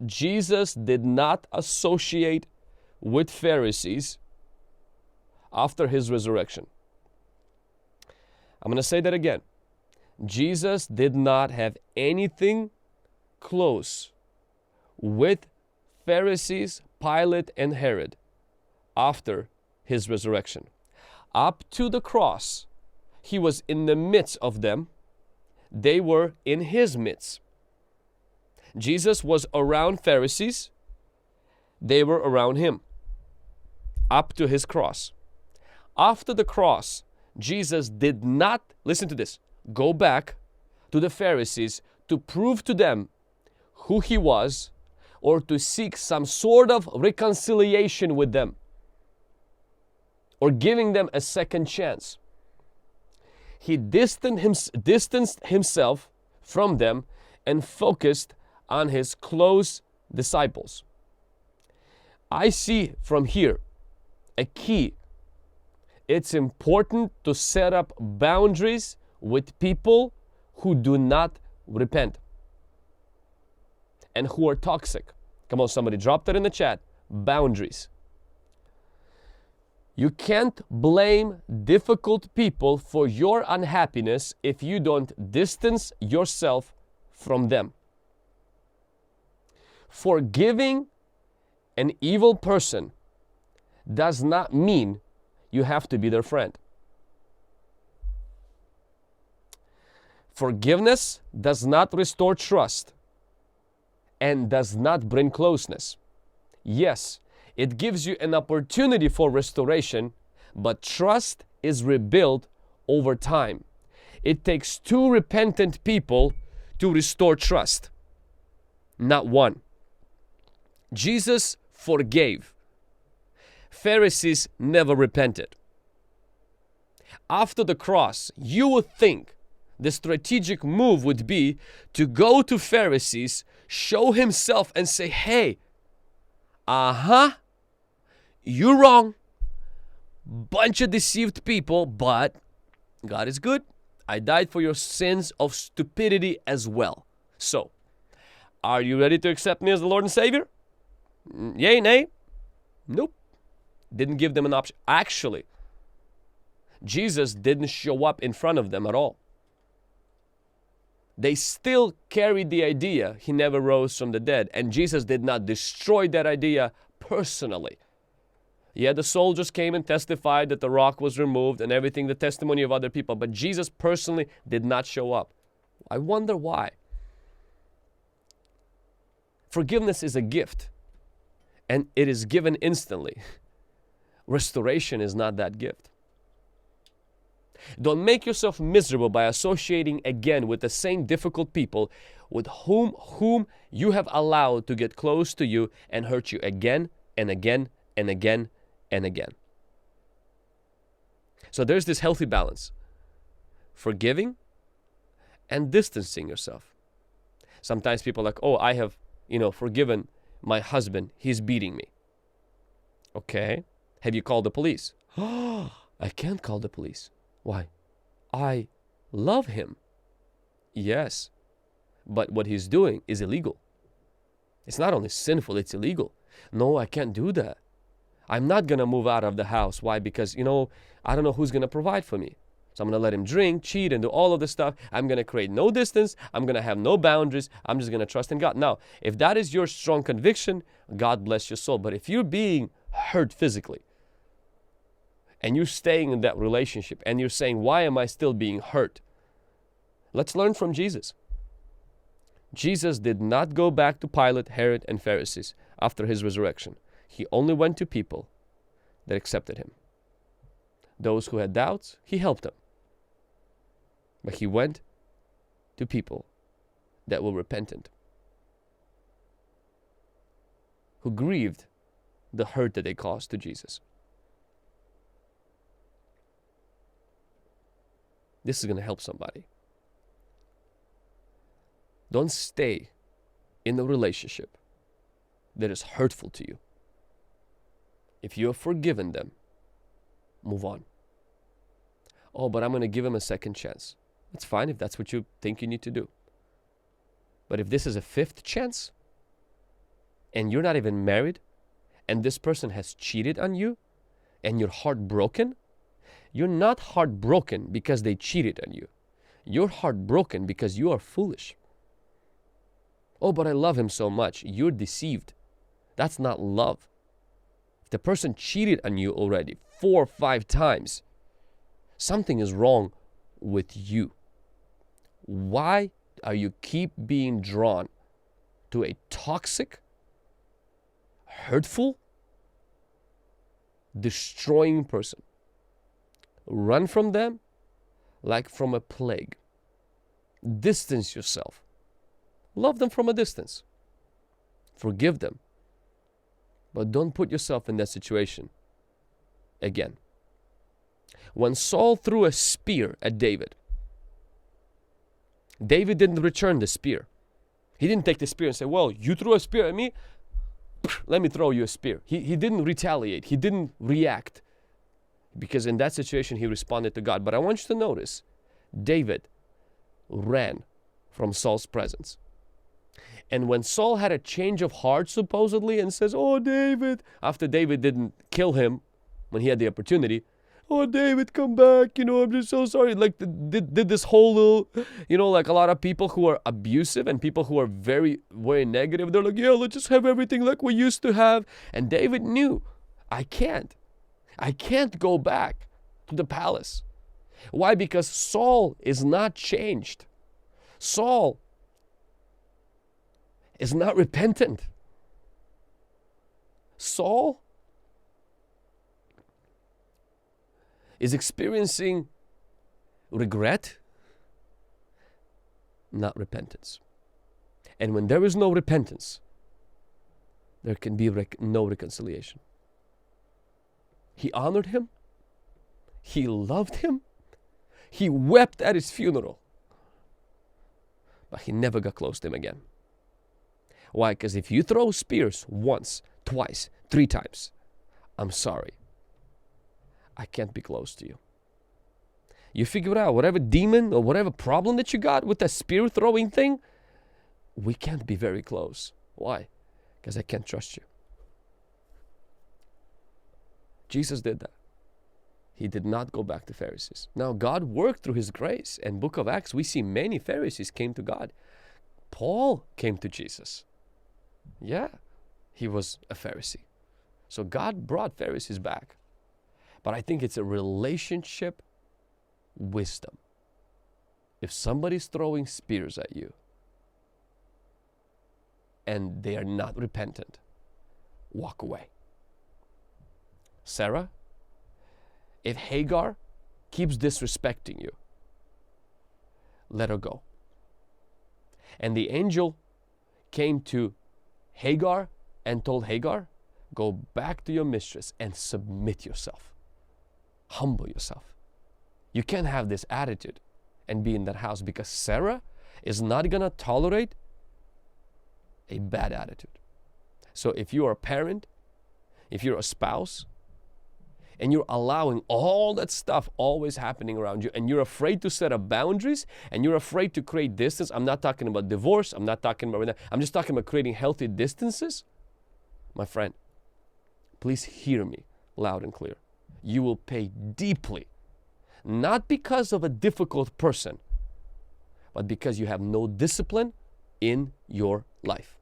Jesus did not associate with Pharisees after his resurrection. I'm going to say that again. Jesus did not have anything close with Pharisees, Pilate, and Herod after his resurrection. Up to the cross, he was in the midst of them. They were in his midst. Jesus was around Pharisees. They were around him. Up to his cross. After the cross, Jesus did not, listen to this, go back to the Pharisees to prove to them who he was or to seek some sort of reconciliation with them or giving them a second chance. He distanced himself from them and focused on his close disciples. I see from here a key. It's important to set up boundaries with people who do not repent and who are toxic. Come on, somebody drop that in the chat. Boundaries. You can't blame difficult people for your unhappiness if you don't distance yourself from them. Forgiving an evil person does not mean you have to be their friend. Forgiveness does not restore trust and does not bring closeness. Yes, it gives you an opportunity for restoration, but trust is rebuilt over time. It takes two repentant people to restore trust, not one. Jesus forgave. Pharisees never repented. After the cross, you would think the strategic move would be to go to Pharisees, show himself and say, hey, you're wrong. Bunch of deceived people, but God is good. I died for your sins of stupidity as well. So, are you ready to accept me as the Lord and Savior? Yay, nay? Nope. Didn't give them an option. Actually, Jesus didn't show up in front of them at all. They still carried the idea he never rose from the dead, and Jesus did not destroy that idea personally. Yeah, the soldiers came and testified that the rock was removed and everything, the testimony of other people, but Jesus personally did not show up. I wonder why. Forgiveness is a gift, and it is given instantly. Restoration is not that gift. Don't make yourself miserable by associating again with the same difficult people with whom you have allowed to get close to you and hurt you again and again and again and again. So there's this healthy balance. Forgiving and distancing yourself. Sometimes people are like, oh, I have, forgiven my husband. He's beating me. Okay. Have you called the police? Oh, I can't call the police. Why? I love him. Yes. But what he's doing is illegal. It's not only sinful, it's illegal. No, I can't do that. I'm not going to move out of the house. Why? Because, I don't know who's going to provide for me. So I'm going to let him drink, cheat, and do all of this stuff. I'm going to create no distance. I'm going to have no boundaries. I'm just going to trust in God. Now, if that is your strong conviction, God bless your soul. But if you're being hurt physically, and you're staying in that relationship, and you're saying, why am I still being hurt? Let's learn from Jesus. Jesus did not go back to Pilate, Herod, and Pharisees after his resurrection. He only went to people that accepted him. Those who had doubts, he helped them. But he went to people that were repentant, who grieved the hurt that they caused to Jesus. This is going to help somebody. Don't stay in a relationship that is hurtful to you. If you have forgiven them, move on. Oh, but I'm going to give him a second chance. That's fine if that's what you think you need to do. But if this is a fifth chance, and you're not even married, and this person has cheated on you, and you're heartbroken, you're not heartbroken because they cheated on you. You're heartbroken because you are foolish. Oh, but I love him so much. You're deceived. That's not love. If the person cheated on you already 4 or 5 times, something is wrong with you. Why are you keep being drawn to a toxic, hurtful, destroying person? Run from them like from a plague. Distance yourself. Love them from a distance. Forgive them. But don't put yourself in that situation again. When Saul threw a spear at David, David didn't return the spear. He didn't take the spear and say, well, you threw a spear at me, let me throw you a spear. He didn't retaliate. He didn't react. Because in that situation, he responded to God. But I want you to notice, David ran from Saul's presence. And when Saul had a change of heart, supposedly, and says, oh, David, after David didn't kill him when he had the opportunity, oh, David, come back, I'm just so sorry. Like, did this whole little, like a lot of people who are abusive and people who are very, very negative, they're like, yeah, let's just have everything like we used to have. And David knew, I can't go back to the palace. Why? Because Saul is not changed. Saul is not repentant. Saul is experiencing regret, not repentance. And when there is no repentance, there can be no reconciliation. He honored him. He loved him. He wept at his funeral. But he never got close to him again. Why? Because if you throw spears once, twice, 3 times, I'm sorry, I can't be close to you. You figure out whatever demon or whatever problem that you got with that spear throwing thing, we can't be very close. Why? Because I can't trust you. Jesus did that. He did not go back to Pharisees. Now, God worked through His grace. In Book of Acts, we see many Pharisees came to God. Paul came to Jesus. Yeah, he was a Pharisee. So God brought Pharisees back. But I think it's a relationship wisdom. If somebody's throwing spears at you and they are not repentant, walk away. Sarah, if Hagar keeps disrespecting you, let her go. And the angel came to Hagar and told Hagar, go back to your mistress and submit yourself. Humble yourself. You can't have this attitude and be in that house, because Sarah is not going to tolerate a bad attitude. So if you are a parent, if you're a spouse, and you're allowing all that stuff always happening around you, and you're afraid to set up boundaries, and you're afraid to create distance. I'm not talking about divorce. I'm not talking about that. I'm just talking about creating healthy distances. My friend, please hear me loud and clear. You will pay deeply, not because of a difficult person, but because you have no discipline in your life.